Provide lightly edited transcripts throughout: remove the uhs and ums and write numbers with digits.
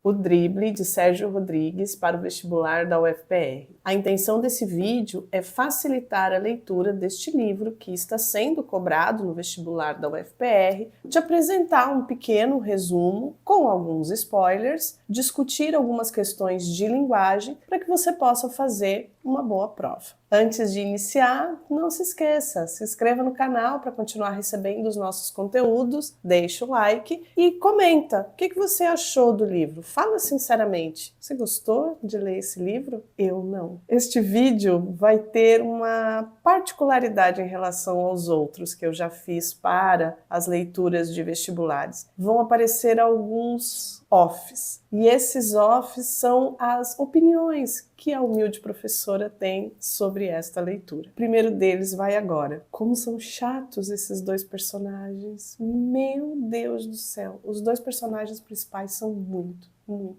O Drible, de Sérgio Rodrigues, para o vestibular da UFPR. A intenção desse vídeo é facilitar a leitura deste livro que está sendo cobrado no vestibular da UFPR, de apresentar um pequeno resumo com alguns spoilers, discutir algumas questões de linguagem para que você possa fazer uma boa prova. Antes de iniciar, não se esqueça, se inscreva no canal para continuar recebendo os nossos conteúdos, deixa o like e comenta o que você achou do livro. Fala sinceramente, você gostou de ler esse livro? Eu não. Este vídeo vai ter uma particularidade em relação aos outros que eu já fiz para as leituras de vestibulares. Vão aparecer alguns offs. E esses offs são as opiniões que a humilde professora tem sobre esta leitura. O primeiro deles vai agora. Como são chatos esses dois personagens. Meu Deus do céu. Os dois personagens principais são muito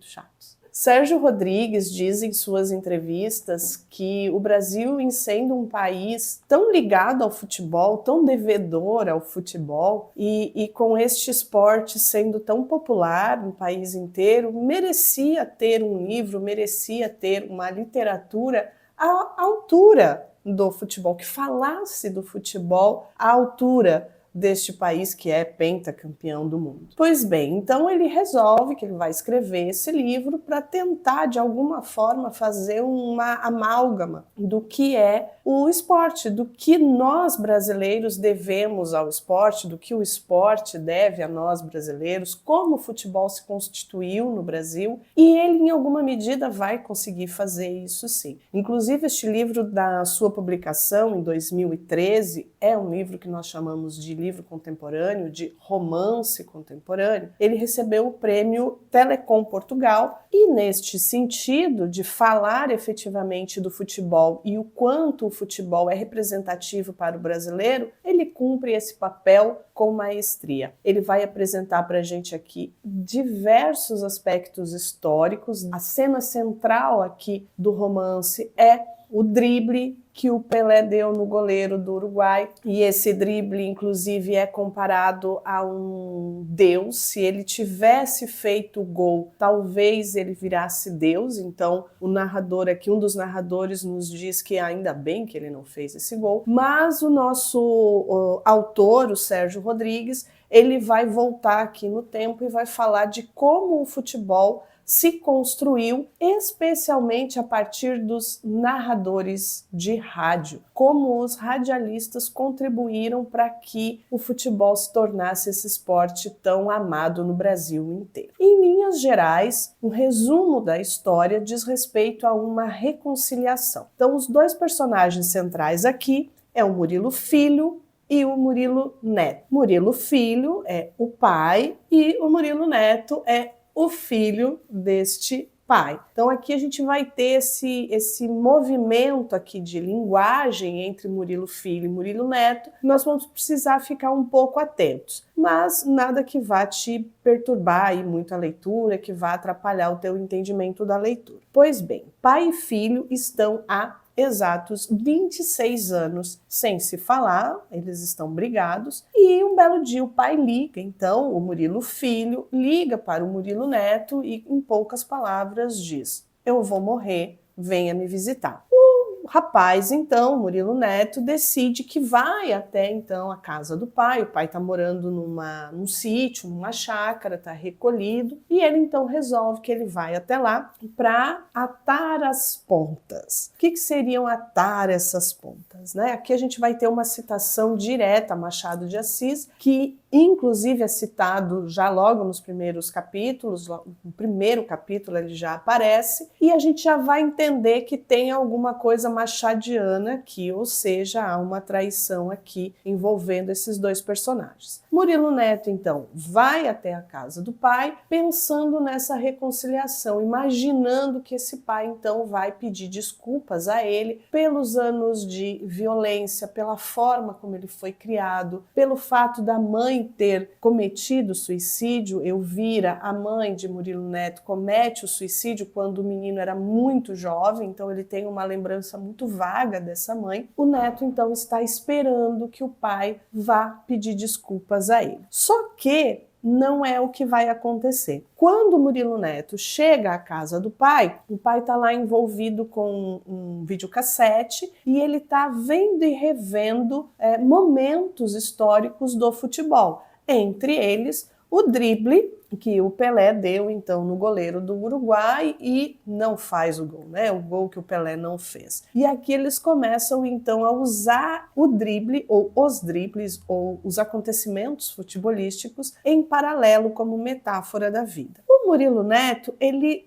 chatos. Sérgio Rodrigues diz em suas entrevistas que o Brasil, em sendo um país tão ligado ao futebol, tão devedor ao futebol, e com este esporte sendo tão popular no país inteiro, merecia ter um livro, merecia ter uma literatura à altura do futebol, que falasse do futebol à altura deste país que é pentacampeão do mundo. Pois bem, então ele resolve que ele vai escrever esse livro para tentar, de alguma forma, fazer uma amálgama do que é o esporte, do que nós brasileiros devemos ao esporte, do que o esporte deve a nós brasileiros, como o futebol se constituiu no Brasil, e ele, em alguma medida, vai conseguir fazer isso sim. Inclusive, este livro, da sua publicação em 2013, é um livro que nós chamamos de livro contemporâneo, de romance contemporâneo. Ele recebeu o prêmio Telecom Portugal e, neste sentido de falar efetivamente do futebol e o quanto o futebol é representativo para o brasileiro, ele cumpre esse papel com maestria. Ele vai apresentar para a gente aqui diversos aspectos históricos. A cena central aqui do romance é o drible que o Pelé deu no goleiro do Uruguai, e esse drible, inclusive, é comparado a um deus. Se ele tivesse feito o gol, talvez ele virasse deus. Então, o narrador aqui, um dos narradores, nos diz que ainda bem que ele não fez esse gol, mas o nosso autor, o Sérgio Rodrigues, ele vai voltar aqui no tempo e vai falar de como o futebol se construiu, especialmente a partir dos narradores de rádio, como os radialistas contribuíram para que o futebol se tornasse esse esporte tão amado no Brasil inteiro. Em linhas gerais, um resumo da história diz respeito a uma reconciliação. Então, os dois personagens centrais aqui é o Murilo Filho e o Murilo Neto. Murilo Filho é o pai e o Murilo Neto é o filho deste pai. Então aqui a gente vai ter esse movimento aqui de linguagem entre Murilo Filho e Murilo Neto. Nós vamos precisar ficar um pouco atentos, mas nada que vá te perturbar aí muito a leitura, que vá atrapalhar o teu entendimento da leitura. Pois bem, pai e filho estão há exatos 26 anos sem se falar, eles estão brigados, e um belo dia o pai liga, então o Murilo Filho liga para o Murilo Neto e, em poucas palavras, diz: eu vou morrer, venha me visitar. O rapaz, então, Murilo Neto, decide que vai até, então, a casa do pai. O pai está morando num sítio, numa chácara, está recolhido, e ele, então, resolve que ele vai até lá para atar as pontas. O que seriam atar essas pontas, né? Aqui a gente vai ter uma citação direta a Machado de Assis, que inclusive é citado já logo nos primeiros capítulos. No primeiro capítulo ele já aparece, e a gente já vai entender que tem alguma coisa machadiana aqui, ou seja, há uma traição aqui envolvendo esses dois personagens. Murilo Neto, então, vai até a casa do pai pensando nessa reconciliação, imaginando que esse pai, então, vai pedir desculpas a ele pelos anos de violência, pela forma como ele foi criado, pelo fato da mãe ter cometido suicídio. Elvira, a mãe de Murilo Neto, comete o suicídio quando o menino era muito jovem, então ele tem uma lembrança muito vaga dessa mãe. O Neto, então, está esperando que o pai vá pedir desculpas a ele. Só que não é o que vai acontecer. Quando o Murilo Neto chega à casa do pai, o pai está lá envolvido com um videocassete e ele está vendo e revendo momentos históricos do futebol. Entre eles, o drible que o Pelé deu então no goleiro do Uruguai e não faz o gol, né? O gol que o Pelé não fez. E aqui eles começam então a usar o drible ou os dribles ou os acontecimentos futebolísticos em paralelo como metáfora da vida. O Murilo Neto, ele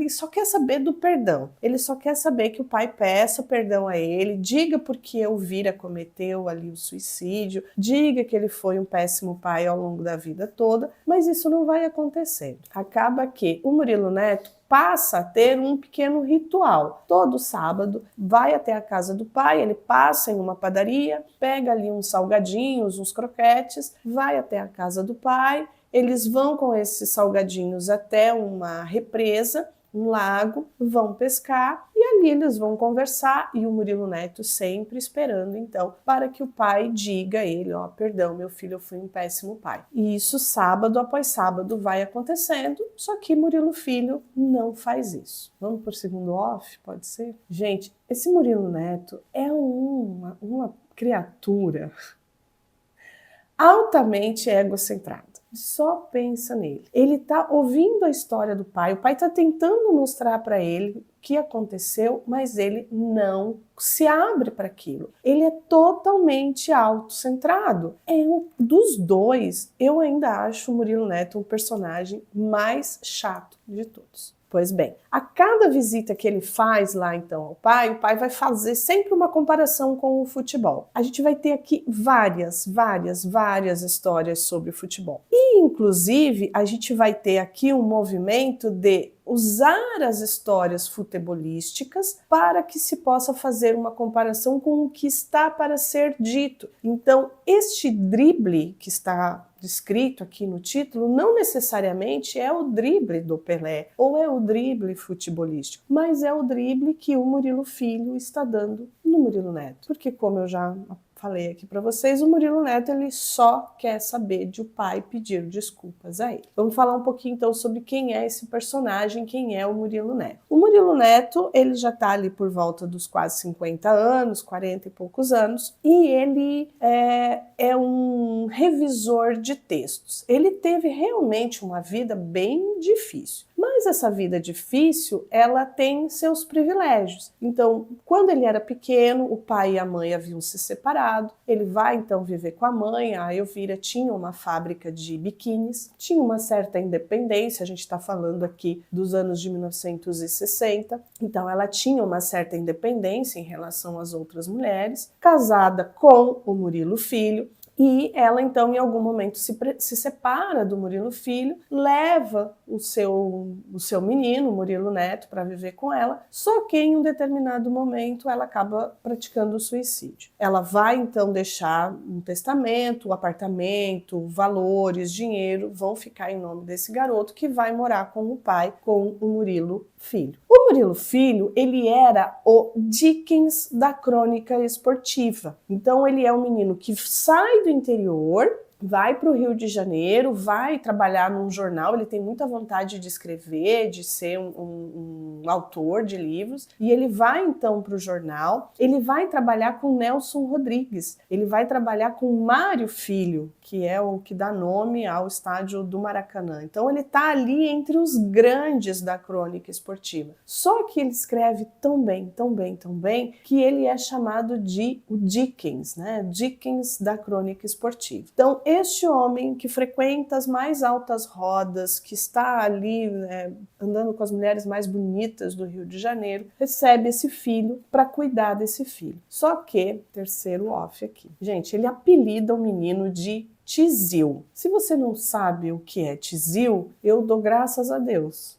só quer saber do perdão. Ele só quer saber que o pai peça perdão a ele, diga porque Elvira cometeu ali o suicídio, diga que ele foi um péssimo pai ao longo da vida toda, mas isso não vai acontecer. Acaba que o Murilo Neto passa a ter um pequeno ritual. Todo sábado vai até a casa do pai, ele passa em uma padaria, pega ali uns salgadinhos, uns croquetes, vai até a casa do pai, eles vão com esses salgadinhos até uma represa, um lago, vão pescar e ali eles vão conversar e o Murilo Neto sempre esperando então para que o pai diga a ele, perdão meu filho, eu fui um péssimo pai. E isso sábado após sábado vai acontecendo, só que Murilo Filho não faz isso. Vamos por segundo off, pode ser? Gente, esse Murilo Neto é uma criatura altamente egocentrada. Só pensa nele. Ele tá ouvindo a história do pai, o pai tá tentando mostrar para ele o que aconteceu, mas ele não se abre para aquilo. Ele é totalmente autocentrado. Dos dois, eu ainda acho o Murilo Neto um personagem mais chato de todos. Pois bem, a cada visita que ele faz lá então ao pai, o pai vai fazer sempre uma comparação com o futebol. A gente vai ter aqui várias histórias sobre o futebol. E, inclusive, a gente vai ter aqui um movimento de usar as histórias futebolísticas para que se possa fazer uma comparação com o que está para ser dito. Então, este drible que está descrito aqui no título não necessariamente é o drible do Pelé ou é o drible futebolístico, mas é o drible que o Murilo Filho está dando no Murilo Neto. Porque, como eu já falei aqui para vocês, o Murilo Neto ele só quer saber de o pai pedir desculpas a ele. Vamos falar um pouquinho então sobre quem é esse personagem, quem é o Murilo Neto. O Murilo Neto, ele já está ali por volta dos quase 50 anos, 40 e poucos anos, e ele é um revisor de textos. Ele teve realmente uma vida bem difícil. Mas essa vida difícil, ela tem seus privilégios. Então, quando ele era pequeno, o pai e a mãe haviam se separado. Ele vai então viver com a mãe. A Elvira tinha uma fábrica de biquínis, tinha uma certa independência. A gente está falando aqui dos anos de 1960. Então, ela tinha uma certa independência em relação às outras mulheres. Casada com o Murilo Filho. E ela, então, em algum momento se separa do Murilo Filho, leva o seu menino, Murilo Neto, para viver com ela, só que em um determinado momento ela acaba praticando o suicídio. Ela vai, então, deixar um testamento, o apartamento, valores, dinheiro, vão ficar em nome desse garoto que vai morar com o pai, com o Murilo Filho. O Murilo Filho, ele era o Dickens da crônica esportiva. Então, ele é um menino que sai do interior, vai para o Rio de Janeiro, vai trabalhar num jornal, ele tem muita vontade de escrever, de ser um autor de livros, e ele vai então para o jornal, ele vai trabalhar com Nelson Rodrigues, ele vai trabalhar com Mário Filho, que é o que dá nome ao estádio do Maracanã. Então ele está ali entre os grandes da crônica esportiva. Só que ele escreve tão bem, que ele é chamado de o Dickens, né? Dickens da crônica esportiva. Então, este homem que frequenta as mais altas rodas, que está ali andando com as mulheres mais bonitas do Rio de Janeiro, recebe esse filho para cuidar desse filho. Só que, terceiro off aqui, gente, ele apelida o menino de Tizil. Se você não sabe o que é Tizil, eu dou graças a Deus.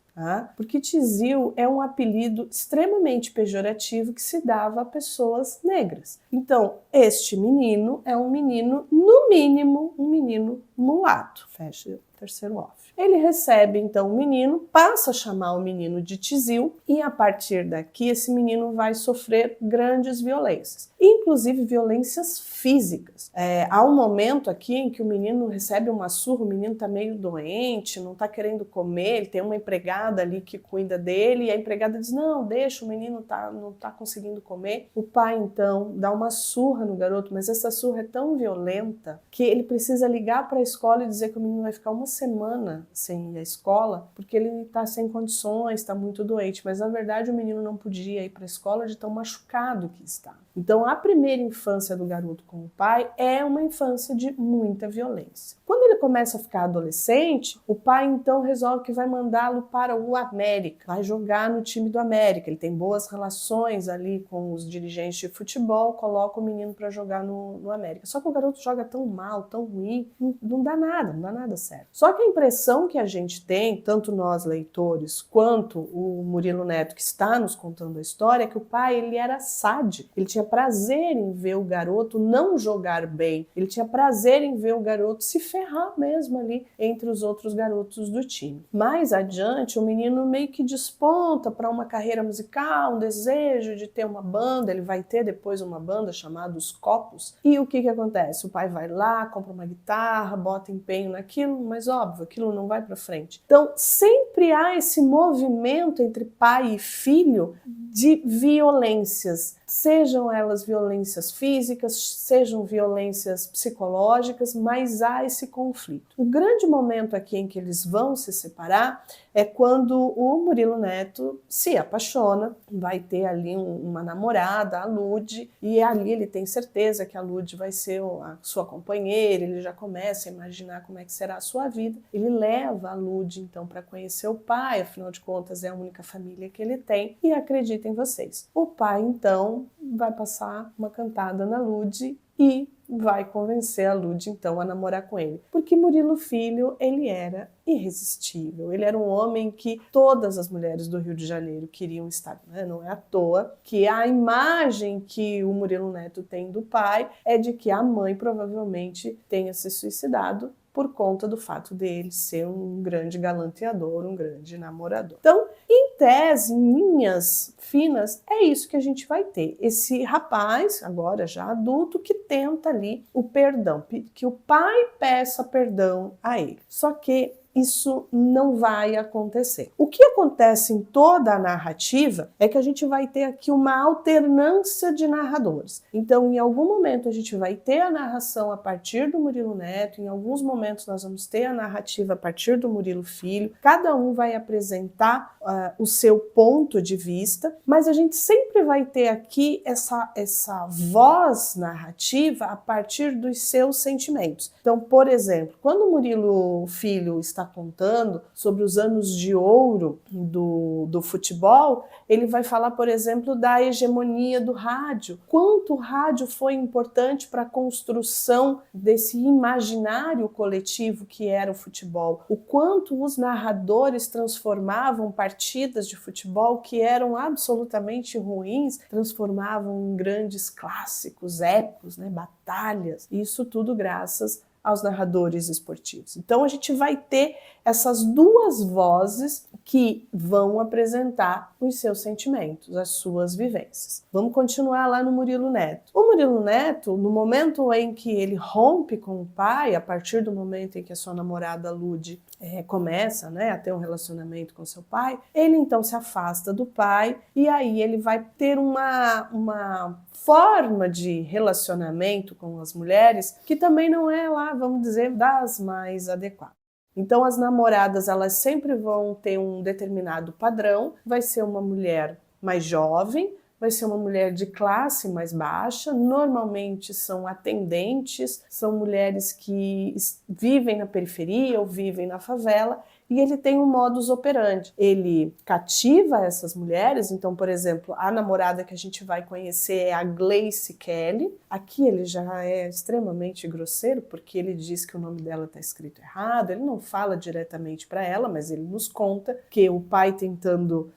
Porque Tizil é um apelido extremamente pejorativo que se dava a pessoas negras. Então, este menino é um menino, no mínimo, um menino mulato. Fecha o terceiro off. Ele recebe, então, o menino, passa a chamar o menino de Tizil e, a partir daqui, esse menino vai sofrer grandes violências. E inclusive violências físicas. Há um momento aqui em que o menino recebe uma surra, o menino está meio doente, não está querendo comer, ele tem uma empregada ali que cuida dele, e a empregada diz, não, deixa, o menino não está conseguindo comer. O pai, então, dá uma surra no garoto, mas essa surra é tão violenta que ele precisa ligar para a escola e dizer que o menino vai ficar uma semana sem ir à escola, porque ele está sem condições, está muito doente. Mas, na verdade, o menino não podia ir para a escola de tão machucado que está. Então, a primeira infância do garoto com o pai é uma infância de muita violência. Quando ele começa a ficar adolescente, o pai, então, resolve que vai mandá-lo para o América, vai jogar no time do América. Ele tem boas relações ali com os dirigentes de futebol, coloca o menino para jogar no América. Só que o garoto joga tão mal, tão ruim, não dá nada certo. Só que a impressão que a gente tem, tanto nós leitores, quanto o Murilo Neto, que está nos contando a história, é que o pai, ele era sádico. Ele tinha prazer em ver o garoto não jogar bem. Ele tinha prazer em ver o garoto se ferrar mesmo ali entre os outros garotos do time. Mais adiante, o menino meio que desponta para uma carreira musical, um desejo de ter uma banda. Ele vai ter depois uma banda chamada Os Copos. E o que acontece? O pai vai lá, compra uma guitarra, bota empenho naquilo, mas óbvio, aquilo não vai para frente. Então, sempre há esse movimento entre pai e filho de violências, sejam elas violências físicas, sejam violências psicológicas, mas há esse conflito. O grande momento aqui em que eles vão se separar é quando o Murilo Neto se apaixona, vai ter ali uma namorada, a Lud, e ali ele tem certeza que a Lud vai ser a sua companheira, ele já começa a imaginar como é que será a sua vida. Ele leva a Lud, então, para conhecer o pai, afinal de contas é a única família que ele tem, e acreditem vocês, o pai, então, vai passar uma cantada na Lud e vai convencer a Lud, então, a namorar com ele. Porque Murilo Filho, ele era irresistível. Ele era um homem que todas as mulheres do Rio de Janeiro queriam estar. Né? Não é à toa que a imagem que o Murilo Neto tem do pai é de que a mãe provavelmente tenha se suicidado por conta do fato dele ser um grande galanteador, um grande namorador. Então, em tese, em linhas finas, é isso que a gente vai ter. Esse rapaz, agora já adulto, que tenta ali o perdão, que o pai peça perdão a ele. Só que isso não vai acontecer. O que acontece em toda a narrativa é que a gente vai ter aqui uma alternância de narradores. Então, em algum momento a gente vai ter a narração a partir do Murilo Neto, em alguns momentos nós vamos ter a narrativa a partir do Murilo Filho, cada um vai apresentar o seu ponto de vista, mas a gente sempre vai ter aqui essa voz narrativa a partir dos seus sentimentos. Então, por exemplo, quando o Murilo Filho está contando sobre os anos de ouro do futebol, ele vai falar, por exemplo, da hegemonia do rádio. Quanto o rádio foi importante para a construção desse imaginário coletivo que era o futebol. O quanto os narradores transformavam partidas de futebol que eram absolutamente ruins, transformavam em grandes clássicos, épicos, né, batalhas. Isso tudo graças aos narradores esportivos. Então a gente vai ter essas duas vozes que vão apresentar os seus sentimentos, as suas vivências. Vamos continuar lá no Murilo Neto. O Murilo Neto, no momento em que ele rompe com o pai, a partir do momento em que a sua namorada Lud começa, né, a ter um relacionamento com seu pai, ele então se afasta do pai e aí ele vai ter uma forma de relacionamento com as mulheres que também não é lá, vamos dizer, das mais adequadas. Então as namoradas, elas sempre vão ter um determinado padrão, vai ser uma mulher mais jovem, vai ser uma mulher de classe mais baixa, normalmente são atendentes, são mulheres que vivem na periferia ou vivem na favela, e ele tem um modus operandi. Ele cativa essas mulheres, então, por exemplo, a namorada que a gente vai conhecer é a Gleice Kelly. Aqui ele já é extremamente grosseiro, porque ele diz que o nome dela está escrito errado, ele não fala diretamente para ela, mas ele nos conta que o pai tentando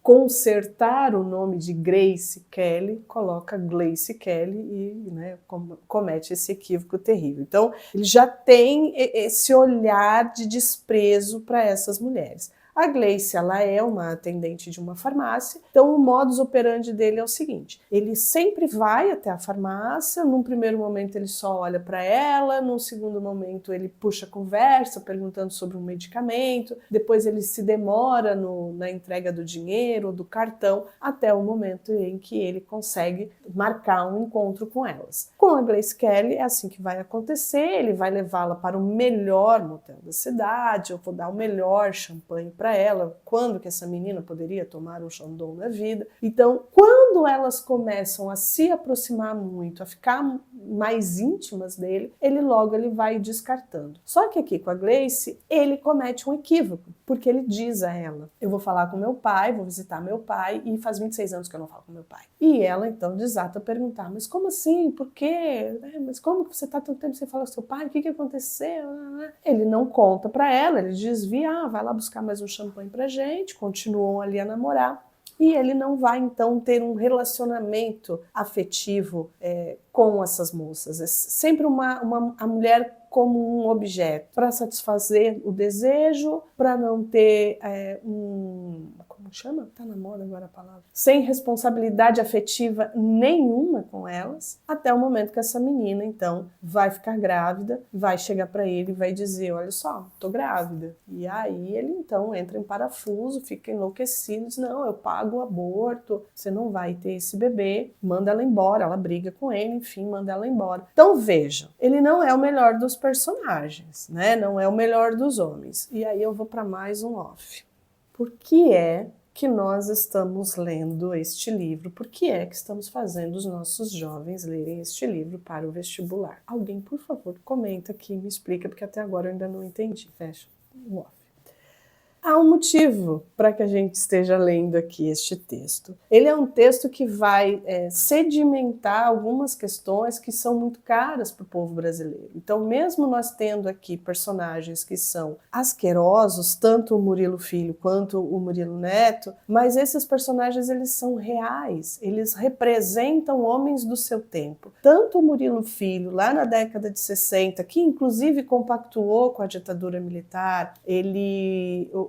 consertar o nome de Grace Kelly, coloca Gleice Kelly e, né, comete esse equívoco terrível. Então, ele já tem esse olhar de desprezo para essas mulheres. A Gleice, ela é uma atendente de uma farmácia, então o modus operandi dele é o seguinte, ele sempre vai até a farmácia, num primeiro momento ele só olha para ela, num segundo momento ele puxa conversa, perguntando sobre um medicamento, depois ele se demora na entrega do dinheiro, do cartão, até o momento em que ele consegue marcar um encontro com elas. Com a Grace Kelly é assim que vai acontecer, ele vai levá-la para o melhor motel da cidade, eu vou dar o melhor champanhe para ela, quando que essa menina poderia tomar um Chandon na vida. Então, quando elas começam a se aproximar muito, a ficar mais íntimas dele, ele vai descartando. Só que aqui com a Gleice, ele comete um equívoco, porque ele diz a ela, eu vou falar com meu pai, vou visitar meu pai, e faz 26 anos que eu não falo com meu pai. E ela então desata a perguntar, mas como assim? Por quê? Mas como que você está tanto tempo sem falar com seu pai? O que aconteceu? Ele não conta para ela, ele desvia, vai lá buscar mais um champanhe pra gente, continuam ali a namorar. E ele não vai, então, ter um relacionamento afetivo com essas moças. É sempre a mulher como um objeto, para satisfazer o desejo, para não ter como chama? Tá na moda agora a palavra. Sem responsabilidade afetiva nenhuma com elas, até o momento que essa menina, então, vai ficar grávida, vai chegar para ele e vai dizer, olha só, tô grávida. E aí ele, então, entra em parafuso, fica enlouquecido, diz, não, eu pago o aborto, você não vai ter esse bebê, manda ela embora, ela briga com ele, enfim, manda ela embora. Então, veja, ele não é o melhor dos personagens, né? Não é o melhor dos homens. E aí eu vou para mais um off. Por que é que nós estamos lendo este livro? Por que é que estamos fazendo os nossos jovens lerem este livro para o vestibular? Alguém, por favor, comenta aqui e me explica, porque até agora eu ainda não entendi. Fecha o off. Há um motivo para que a gente esteja lendo aqui este texto. Ele é um texto que vai sedimentar algumas questões que são muito caras para o povo brasileiro. Então, mesmo nós tendo aqui personagens que são asquerosos, tanto o Murilo Filho quanto o Murilo Neto, mas esses personagens eles são reais, eles representam homens do seu tempo. Tanto o Murilo Filho, lá na década de 60, que inclusive compactuou com a ditadura militar,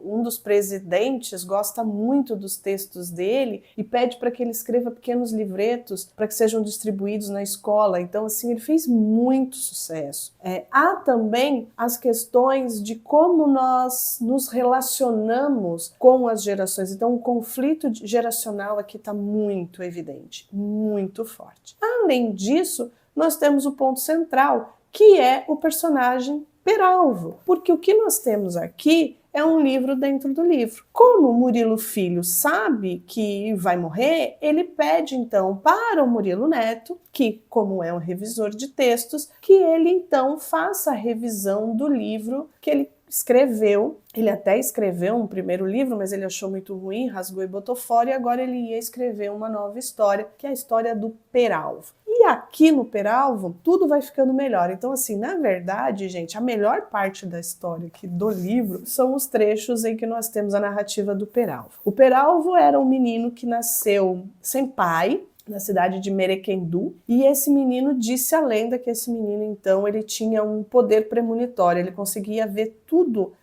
um dos presidentes gosta muito dos textos dele e pede para que ele escreva pequenos livretos para que sejam distribuídos na escola. Então, assim, ele fez muito sucesso. Há também as questões de como nós nos relacionamos com as gerações. Então, o conflito geracional aqui está muito evidente, muito forte. Além disso, nós temos o ponto central, que é o personagem Peralvo, porque o que nós temos aqui é um livro dentro do livro. Como o Murilo Filho sabe que vai morrer, ele pede então para o Murilo Neto, que como é um revisor de textos, que ele então faça a revisão do livro que ele escreveu. Ele até escreveu um primeiro livro, mas ele achou muito ruim, rasgou e botou fora, e agora ele ia escrever uma nova história, que é a história do Peralvo. E aqui no Peralvo, tudo vai ficando melhor. Então, assim, na verdade, gente, a melhor parte da história aqui do livro são os trechos em que nós temos a narrativa do Peralvo. O Peralvo era um menino que nasceu sem pai, na cidade de Merequendu, e esse menino, disse a lenda que esse menino, então, ele tinha um poder premonitório, ele conseguia ver tudo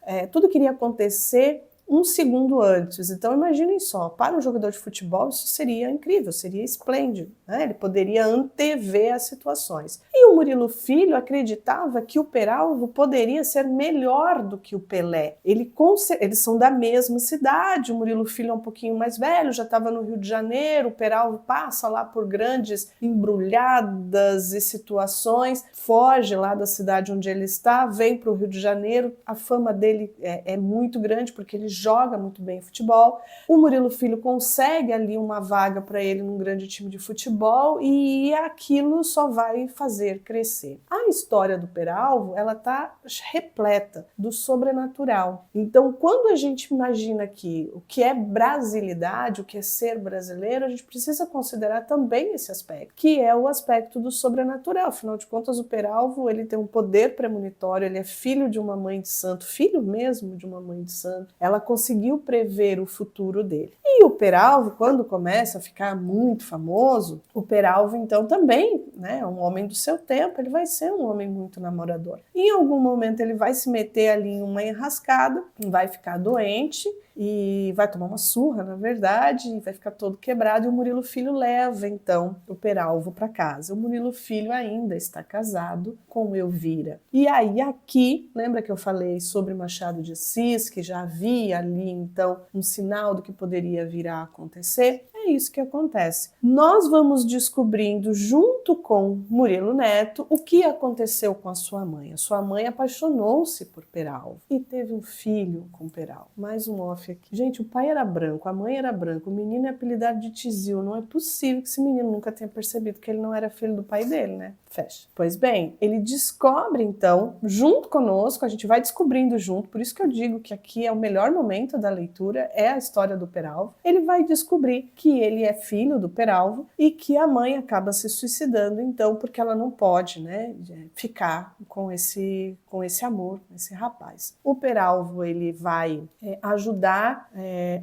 que iria acontecer um segundo antes. Então imaginem só, para um jogador de futebol isso seria incrível, seria esplêndido, né? Ele poderia antever as situações. E o Murilo Filho acreditava que o Peralvo poderia ser melhor do que o Pelé. Eles são da mesma cidade, o Murilo Filho é um pouquinho mais velho, já estava no Rio de Janeiro, o Peralvo passa lá por grandes embrulhadas e situações, foge lá da cidade onde ele está, vem para o Rio de Janeiro, a fama dele é muito grande porque ele joga muito bem futebol. O Murilo Filho consegue ali uma vaga para ele num grande time de futebol e aquilo só vai fazer crescer. A história do Peralvo, ela tá repleta do sobrenatural. Então, quando a gente imagina aqui o que é brasilidade, o que é ser brasileiro, a gente precisa considerar também esse aspecto, que é o aspecto do sobrenatural. Afinal de contas, o Peralvo, ele tem um poder premonitório, ele é filho de uma mãe de santo, filho mesmo de uma mãe de santo. Ela conseguiu prever o futuro dele. E o Peralvo, quando começa a ficar muito famoso, o Peralvo então também, né, é um homem do seu tempo, ele vai ser um homem muito namorador. Em algum momento ele vai se meter ali em uma enrascada, vai ficar doente e vai tomar uma surra, na verdade, e vai ficar todo quebrado, e o Murilo Filho leva então o Peralvo para casa. O Murilo Filho ainda está casado com Elvira. E aí aqui, lembra que eu falei sobre Machado de Assis, que já havia ali então um sinal do que poderia vir a acontecer? É isso que acontece. Nós vamos descobrindo junto com Murilo Neto o que aconteceu com a sua mãe. A sua mãe apaixonou-se por Peralvo e teve um filho com Peralvo. Mais um off aqui. Gente, o pai era branco, a mãe era branca, o menino é apelidado de Tizil. Não é possível que esse menino nunca tenha percebido que ele não era filho do pai dele, né? Fecha. Pois bem, ele descobre então, junto conosco, a gente vai descobrindo junto, por isso que eu digo que aqui é o melhor momento da leitura, é a história do Peralvo. Ele vai descobrir que ele é filho do Peralvo e que a mãe acaba se suicidando então, porque ela não pode, né, ficar com esse amor, com esse rapaz. O Peralvo, ele vai ajudar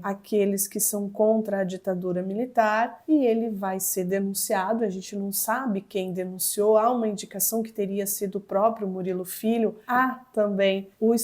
aqueles que são contra a ditadura militar e ele vai ser denunciado, a gente não sabe quem denunciou, há uma indicação que teria sido o próprio Murilo Filho, há também o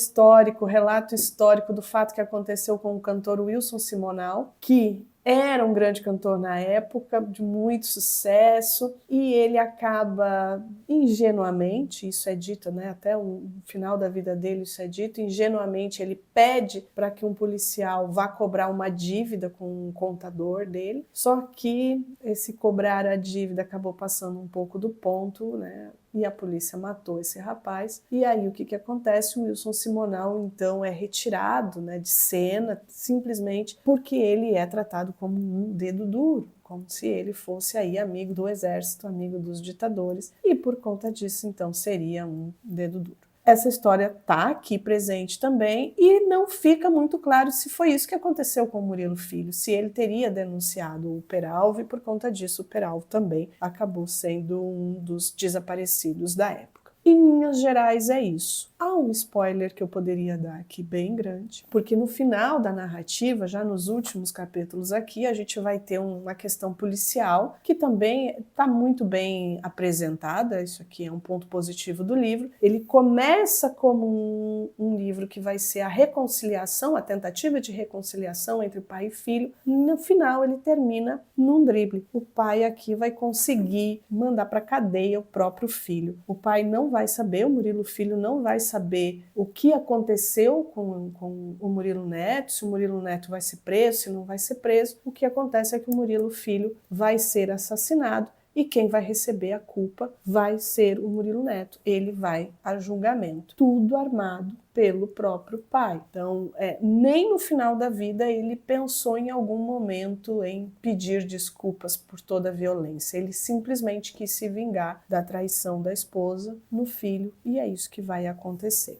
relato histórico do fato que aconteceu com o cantor Wilson Simonal, que era um grande cantor na época, de muito sucesso, e ele acaba ingenuamente, isso é dito, né, até o final da vida dele isso é dito, ingenuamente ele pede para que um policial vá cobrar uma dívida com um contador dele, só que esse cobrar a dívida acabou passando um pouco do ponto, né, e a polícia matou esse rapaz. E aí o que acontece? O Wilson Simonal então é retirado, né, de cena simplesmente porque ele é tratado como um dedo duro, como se ele fosse aí amigo do exército, amigo dos ditadores, e por conta disso então seria um dedo duro. Essa história está aqui presente também e não fica muito claro se foi isso que aconteceu com o Murilo Filho, se ele teria denunciado o Peralvo e por conta disso o Peralvo também acabou sendo um dos desaparecidos da época. Em linhas gerais é isso. Há um spoiler que eu poderia dar aqui bem grande, porque no final da narrativa, já nos últimos capítulos aqui, a gente vai ter uma questão policial que também está muito bem apresentada, isso aqui é um ponto positivo do livro. Ele começa como um livro que vai ser a reconciliação, a tentativa de reconciliação entre pai e filho, e no final ele termina num drible. O pai aqui vai conseguir mandar para a cadeia o próprio filho. O pai não vai saber, o Murilo Filho não vai saber o que aconteceu com o Murilo Neto, se o Murilo Neto vai ser preso, se não vai ser preso. O que acontece é que o Murilo Filho vai ser assassinado e quem vai receber a culpa vai ser o Murilo Neto. Ele vai a julgamento. Tudo armado pelo próprio pai. Então, nem no final da vida ele pensou em algum momento em pedir desculpas por toda a violência. Ele simplesmente quis se vingar da traição da esposa no filho e é isso que vai acontecer.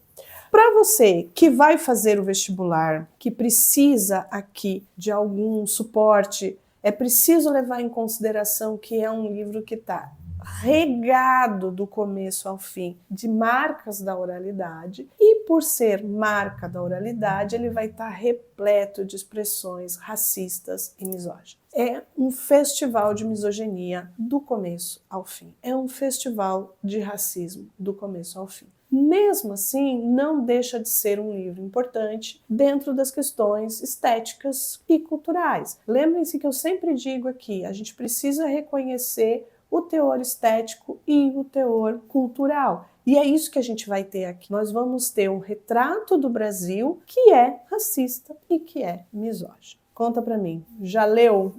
Para você que vai fazer o vestibular, que precisa aqui de algum suporte, é preciso levar em consideração que é um livro que está regado do começo ao fim de marcas da oralidade e por ser marca da oralidade ele vai estar repleto de expressões racistas e misóginas. É um festival de misoginia do começo ao fim. É um festival de racismo do começo ao fim. Mesmo assim, não deixa de ser um livro importante dentro das questões estéticas e culturais. Lembrem-se que eu sempre digo aqui, a gente precisa reconhecer o teor estético e o teor cultural. E é isso que a gente vai ter aqui. Nós vamos ter um retrato do Brasil que é racista e que é misógino. Conta pra mim, já leu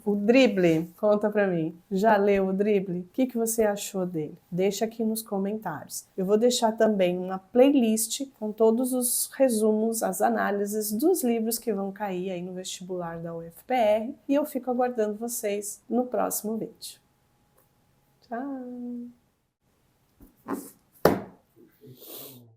o Drible? Conta pra mim, já leu o Drible? O que você achou dele? Deixa aqui nos comentários. Eu vou deixar também uma playlist com todos os resumos, as análises dos livros que vão cair aí no vestibular da UFPR e eu fico aguardando vocês no próximo vídeo. Tchau!